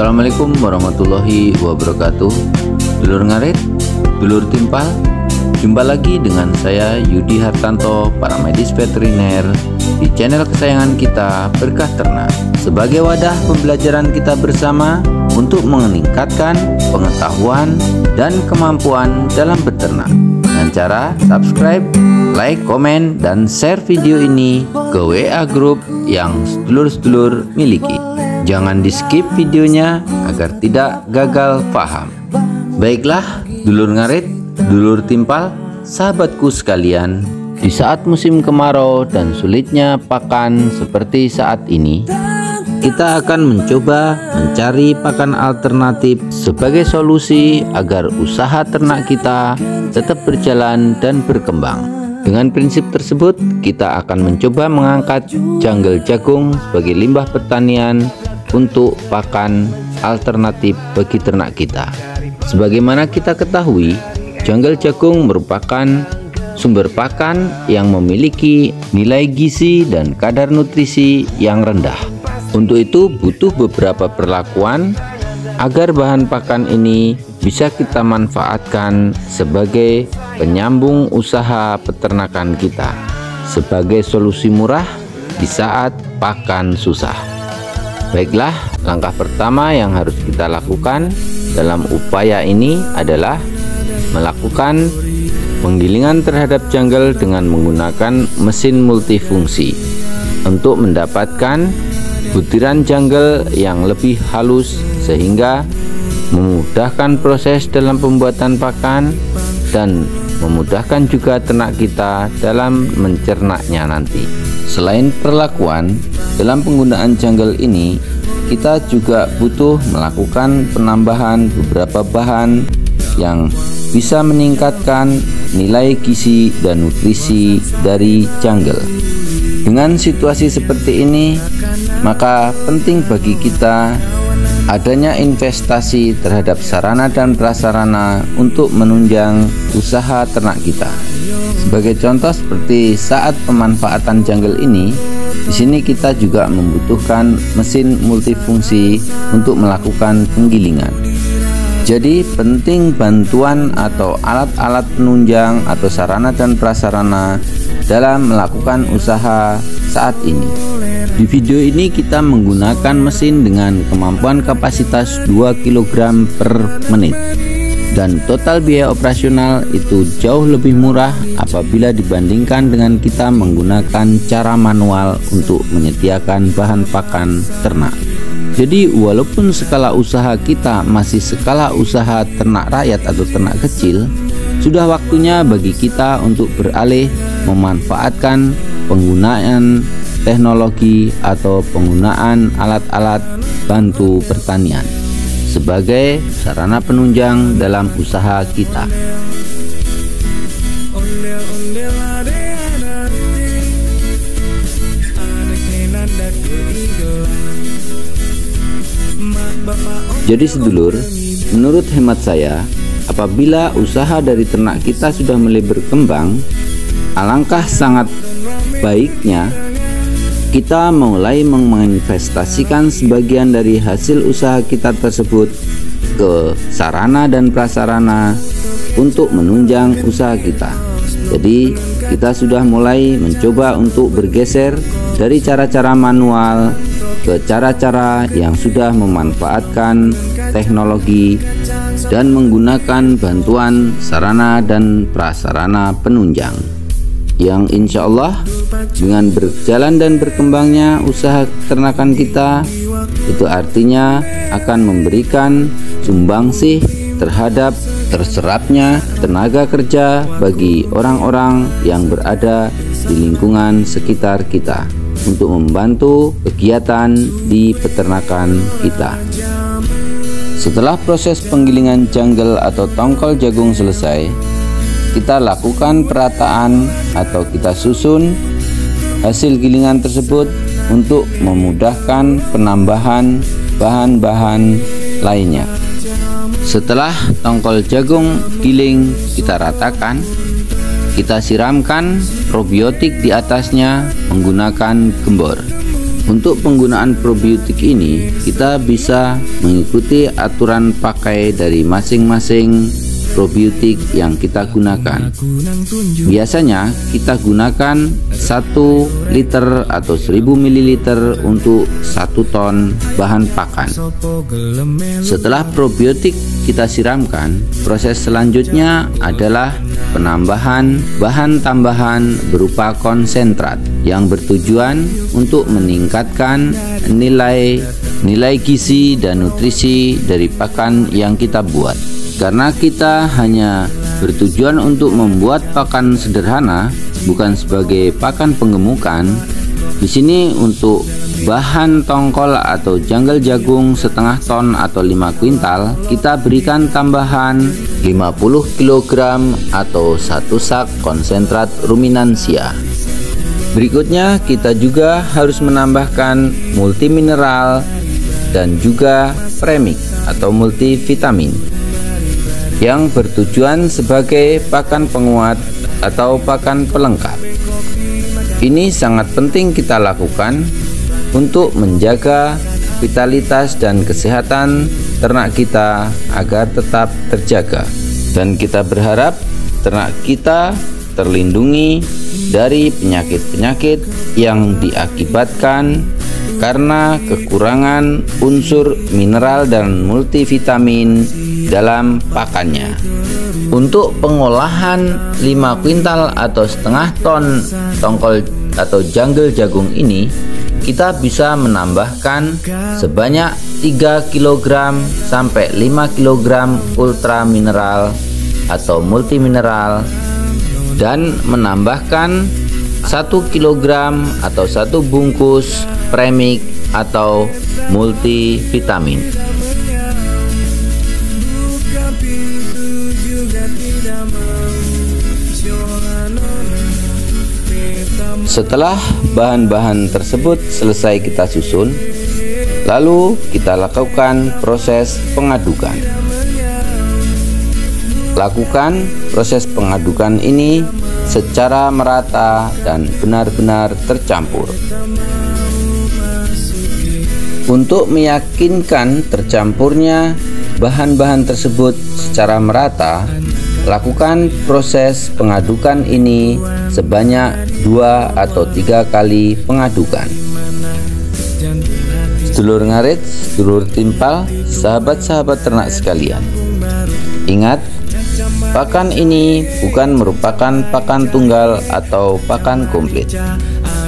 Assalamualaikum warahmatullahi wabarakatuh. Dulur ngarit, dulur timpal, jumpa lagi dengan saya Yudi Hartanto, paramedis veteriner di channel kesayangan kita, Berkah Ternak, sebagai wadah pembelajaran kita bersama untuk meningkatkan pengetahuan dan kemampuan dalam beternak dengan cara subscribe, like, komen, dan share video ini ke WA group yang sedulur-sedulur miliki. Jangan di skip videonya agar tidak gagal paham. Baiklah, dulur ngarit, dulur timpal, sahabatku sekalian, di saat musim kemarau dan sulitnya pakan seperti saat ini, kita akan mencoba mencari pakan alternatif sebagai solusi agar usaha ternak kita tetap berjalan dan berkembang. Dengan prinsip tersebut, kita akan mencoba mengangkat janggal jagung sebagai limbah pertanian untuk pakan alternatif bagi ternak kita. Sebagaimana kita ketahui, janggal jagung merupakan sumber pakan yang memiliki nilai gizi dan kadar nutrisi yang rendah. Untuk itu butuh beberapa perlakuan agar bahan pakan ini bisa kita manfaatkan sebagai penyambung usaha peternakan kita, sebagai solusi murah di saat pakan susah. Baiklah, langkah pertama yang harus kita lakukan dalam upaya ini adalah melakukan penggilingan terhadap janggal dengan menggunakan mesin multifungsi untuk mendapatkan butiran janggal yang lebih halus sehingga memudahkan proses dalam pembuatan pakan dan memudahkan juga ternak kita dalam mencernaknya nanti. Selain perlakuan, dalam penggunaan janggal ini kita juga butuh melakukan penambahan beberapa bahan yang bisa meningkatkan nilai gizi dan nutrisi dari janggal. Dengan situasi seperti ini, maka penting bagi kita adanya investasi terhadap sarana dan prasarana untuk menunjang usaha ternak kita. Sebagai contoh seperti saat pemanfaatan janggal ini, di sini kita juga membutuhkan mesin multifungsi untuk melakukan penggilingan. Jadi penting bantuan atau alat-alat penunjang atau sarana dan prasarana dalam melakukan usaha saat ini. Di video ini kita menggunakan mesin dengan kemampuan kapasitas 2 kg per menit, dan total biaya operasional itu jauh lebih murah apabila dibandingkan dengan kita menggunakan cara manual untuk menyediakan bahan pakan ternak. Jadi walaupun skala usaha kita masih skala usaha ternak rakyat atau ternak kecil, sudah waktunya bagi kita untuk beralih memanfaatkan penggunaan teknologi atau penggunaan alat-alat bantu pertanian sebagai sarana penunjang dalam usaha kita. Jadi sedulur, menurut hemat saya, apabila usaha dari ternak kita sudah mulai berkembang, alangkah sangat baiknya kita mulai menginvestasikan sebagian dari hasil usaha kita tersebut ke sarana dan prasarana untuk menunjang usaha kita. Jadi kita sudah mulai mencoba untuk bergeser dari cara-cara manual ke cara-cara yang sudah memanfaatkan teknologi dan menggunakan bantuan sarana dan prasarana penunjang, yang insya Allah dengan berjalan dan berkembangnya usaha ternakan kita, itu artinya akan memberikan sumbangsih terhadap terserapnya tenaga kerja bagi orang-orang yang berada di lingkungan sekitar kita untuk membantu kegiatan di peternakan kita. Setelah proses penggilingan janggal atau tongkol jagung selesai, kita lakukan perataan atau kita susun hasil gilingan tersebut untuk memudahkan penambahan bahan-bahan lainnya. Setelah tongkol jagung giling kita ratakan, kita siramkan probiotik di atasnya menggunakan gembor. Untuk penggunaan probiotik ini, kita bisa mengikuti aturan pakai dari masing-masing probiotik yang kita gunakan. Biasanya kita gunakan 1 liter atau 1000 ml untuk 1 ton bahan pakan. Setelah probiotik kita siramkan, proses selanjutnya adalah penambahan bahan tambahan berupa konsentrat yang bertujuan untuk meningkatkan nilai gizi dan nutrisi dari pakan yang kita buat. Karena kita hanya bertujuan untuk membuat pakan sederhana, bukan sebagai pakan penggemukan. Di sini untuk bahan tongkol atau janggal jagung setengah ton atau 5 kuintal, kita berikan tambahan 50 kg atau 1 sak konsentrat ruminansia. Berikutnya kita juga harus menambahkan multimineral dan juga premix atau multivitamin yang bertujuan sebagai pakan penguat atau pakan pelengkap. Ini sangat penting kita lakukan untuk menjaga vitalitas dan kesehatan ternak kita agar tetap terjaga, dan kita berharap ternak kita terlindungi dari penyakit-penyakit yang diakibatkan karena kekurangan unsur mineral dan multivitamin dalam pakannya. Untuk pengolahan 5 kuintal atau setengah ton tongkol atau janggal jagung ini, kita bisa menambahkan sebanyak 3 kg sampai 5 kg ultra mineral atau multimineral, dan menambahkan 1 kg atau 1 bungkus premix atau multivitamin. Setelah bahan-bahan tersebut selesai kita susun, lalu kita lakukan proses pengadukan. Lakukan proses pengadukan ini secara merata dan benar-benar tercampur. Untuk meyakinkan tercampurnya bahan-bahan tersebut secara merata, lakukan proses pengadukan ini sebanyak 2 atau 3 kali pengadukan. Sedulur ngarit, sedulur timpal, sahabat-sahabat ternak sekalian, ingat, pakan ini bukan merupakan pakan tunggal atau pakan komplit.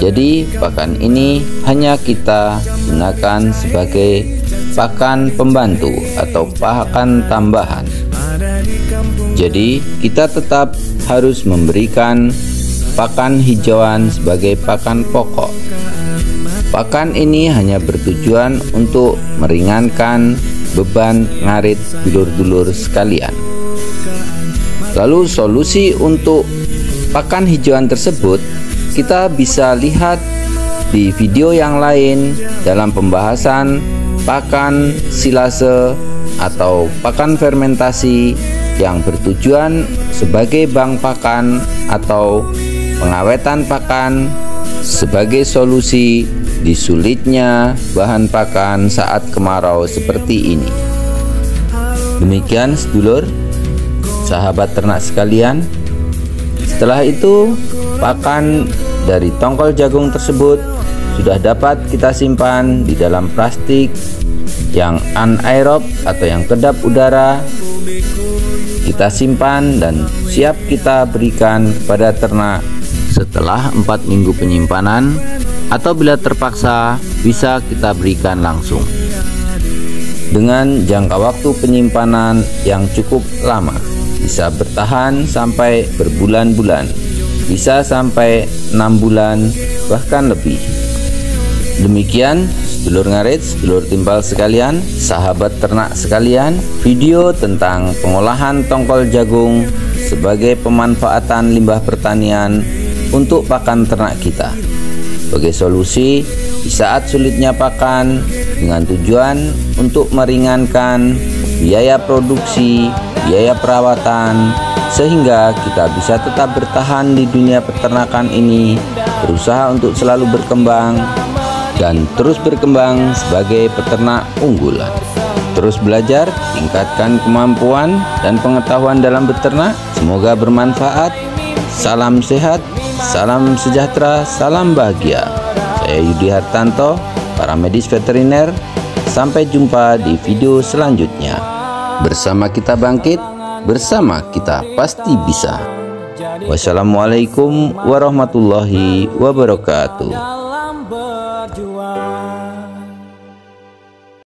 Jadi pakan ini hanya kita gunakan sebagai pakan pembantu atau pakan tambahan. Jadi kita tetap harus memberikan pakan hijauan sebagai pakan pokok. Pakan ini hanya bertujuan untuk meringankan beban ngarit dulur-dulur sekalian. Lalu solusi untuk pakan hijauan tersebut kita bisa lihat di video yang lain dalam pembahasan pakan silase atau pakan fermentasi yang bertujuan sebagai bank pakan atau pengawetan pakan sebagai solusi di sulitnya bahan pakan saat kemarau seperti ini. Demikian sedulur, sahabat ternak sekalian. Setelah itu, pakan dari tongkol jagung tersebut sudah dapat kita simpan di dalam plastik yang anaerob atau yang kedap udara. Kita simpan dan siap kita berikan kepada ternak setelah 4 minggu penyimpanan, atau bila terpaksa bisa kita berikan langsung. Dengan jangka waktu penyimpanan yang cukup lama, bisa bertahan sampai berbulan-bulan, bisa sampai 6 bulan, bahkan lebih. Demikian sedulur ngarit, sedulur timpal sekalian, sahabat ternak sekalian, video tentang pengolahan tongkol jagung sebagai pemanfaatan limbah pertanian untuk pakan ternak kita sebagai solusi di saat sulitnya pakan, dengan tujuan untuk meringankan biaya produksi, biaya perawatan, sehingga kita bisa tetap bertahan di dunia peternakan ini, berusaha untuk selalu berkembang dan terus berkembang sebagai peternak unggulan. Terus belajar, tingkatkan kemampuan dan pengetahuan dalam beternak. Semoga bermanfaat. Salam sehat, salam sejahtera, salam bahagia. Saya Yudi Hartanto, para medis veteriner. Sampai jumpa di video selanjutnya. Bersama kita bangkit, bersama kita pasti bisa. Wassalamualaikum warahmatullahi wabarakatuh.